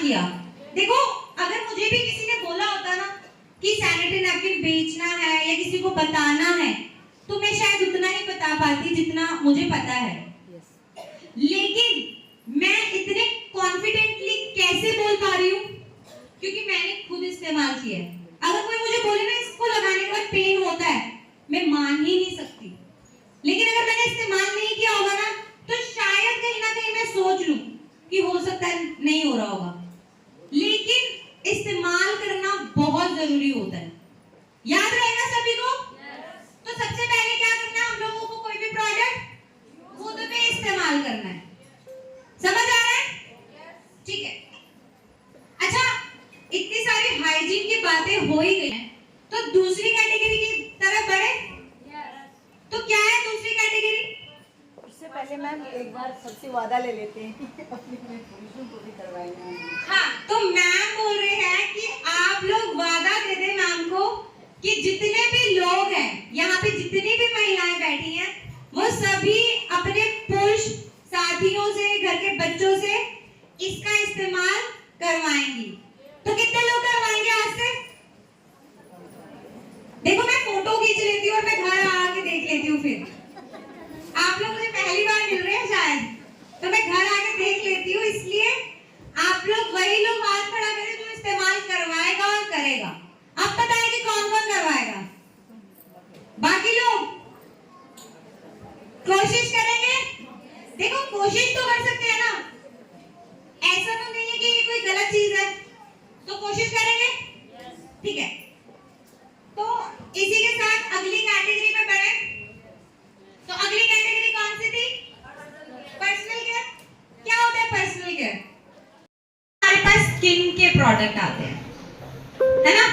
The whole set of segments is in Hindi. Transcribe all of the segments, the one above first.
किया। देखो अगर मुझे भी किसी ने बोला होता ना कि सैनिटरी नैपकिन बेचना है या किसी को बताना है तो मैं शायद उतना ही बता पाती जितना मुझे पता है। लेकिन मैं इतने कॉन्फिडेंटली कैसे बोल पा रही हूँ? क्योंकि मैंने खुद इस्तेमाल किया है। अगर कोई मुझे बोले ना इसको लगाने के बाद पेन होता है, मैं मान ही नहीं सकती। लेकिन अगर मैंने इस्तेमाल नहीं किया होगा ना तो शायद कहीं ना कहीं मैं सोच लूं कि हो सकता है नहीं हो रहा होगा। लेकिन इस्तेमाल करना बहुत जरूरी होता है। याद रहेगा सभी को? तो सबसे पहले क्या करना है, हम लोगों को कोई भी प्रोडक्ट खुद में इस्तेमाल करना है। समझ आ रहा है? ठीक है। अच्छा, इतनी सारी हाइजीन की बातें हो ही गई हैं, तो दूसरी कैटेगरी की तरफ बढ़े। तो क्या है दूसरी कैटेगरी? उससे पहले मैम एक बार सबसे वादा ले लेते हैं अपने पुरुषों को भी करवाएंगे। हाँ, तो मैम बोल रहे हैं कि आप लोग वादा दे दें मैम को कि जितने भी लोग हैं यहाँ पे, जितनी भी महिलाएं बैठी हैं, वो सभी अपने पुरुष साथियों से, घर के बच्चों से इसका इस्तेमाल करवाएंगी। तो कितने लोग करवाएंगे आज से? देखो मैं फोटो खींच लेती हूँ और मैं घर आके देख लेती हूँ। फिर आप लोग मुझे पहली बार मिल रहे हैं शायद, तो मैं घर आके देख लेती हूँ। इसलिए आप लोग वही लोग हाथ खड़ा करें जो इस्तेमाल करवाएगा और करेगा। आप बताएं कि कौन कौन करवाएगा? बाकी लोग कोशिश करेंगे? देखो कोशिश तो कर सकते हैं ना, ऐसा तो नहीं है कि ये कोई गलत चीज है, तो कोशिश करेंगे। ठीक है, तो इसी के साथ अगली कैटेगरी में बढ़े। तो अगली कैटेगरी कौन सी थी? Personal care. क्या होता है पर्सनल केयर? हमारे पास स्किन के प्रोडक्ट आते हैं, है ना?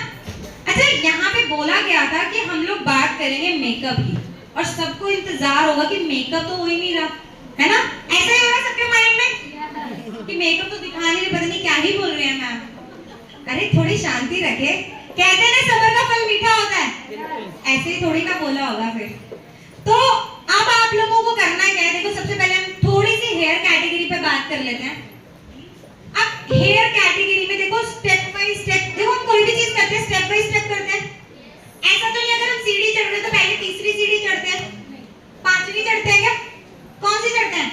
अच्छा, यहाँ पे बोला गया था कि हम लोग बात करेंगे मेकअप की, और सबको इंतजार होगा कि मेकअप तो हो ही नहीं रहा, है ना? ऐसा ही होगा सबके माइंड में कि मेकअप तो दिखा नहीं रहे, पता नहीं क्या ही बोल रहे हैं मैम। अरे थोड़ी शांति रखे, कहते हैं ना सबर का फल मीठा होता है, ऐसे ही थोड़ी ना बोला होगा फिर। तो अब आप लोगों को करना क्या है? देखो सबसे पहले हम थोड़ी सी हेयर कैटेगरी पे बात कर लेते हैं। अब हेयर कैटेगरी में देखो स्टेप बाय स्टेप, देखो हम कोई भी चीज करते हैं स्टेप बाय स्टेप करते हैं। ऐसा तो नहीं अगर हम सीढ़ी चढ़ रहे हैं तो पहले तीसरी सीढ़ी चढ़ते हैं, पांचवी चढ़ते हैं क्या? कौन सी चढ़ते हैं?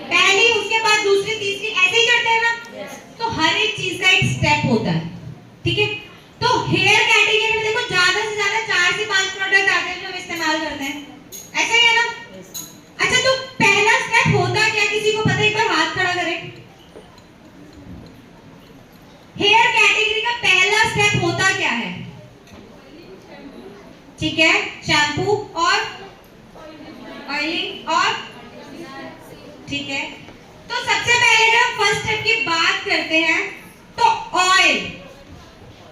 पहली, उसके बाद दूसरी, तीसरी, ऐसे ही चढ़ते हैं ना? तो हर एक चीज का एक स्टेप होता है, ठीक है? तो हेयर कैटेगरी में देखो ज्यादा से ज्यादा 4 से 5 प्रोडक्ट आते हैं जो हम इस्तेमाल करते हैं, ऐसा ही है ना? अच्छा, तो पहला स्टेप होता क्या, किसी को पता है? एक बार हाथ खड़ा करें। हेयर कैटेगरी का पहला स्टेप होता क्या है? ठीक है, शैम्पू और ऑयलिंग और, ठीक है। तो सबसे पहले जब हम फर्स्ट स्टेप की बात करते हैं तो ऑयल,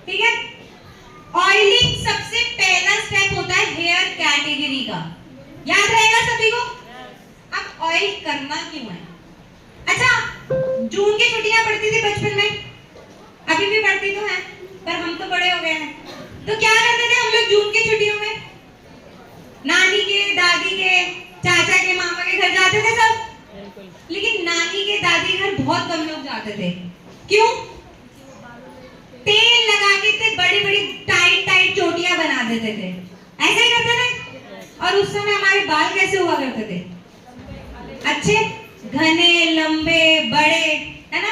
ठीक है? ऑयलिंग सबसे पहला स्टेप होता है हेयर कैटेगरी का, याद रहेगा सभी को? अब ऑयल करना क्यों है? अच्छा, जून की छुट्टियां पड़ती थी बचपन में, अभी भी पड़ती तो है, पर हम तो बड़े हो गए हैं। तो क्या करते थे हम लोग जून की छुट्टियों में? नानी के, दादी के, चाचा के, मामा के घर जाते थे सब। लेकिन नानी के, दादी के घर बहुत कम लोग जाते थे। क्यों? तेल लगा के इतने बड़ी-बड़ी टाइट चोटियां बना देते थे, ऐसे ही करते थे। और उस समय हमारे बाल कैसे हुआ करते थे? अच्छे, घने, लंबे, बड़े, है ना?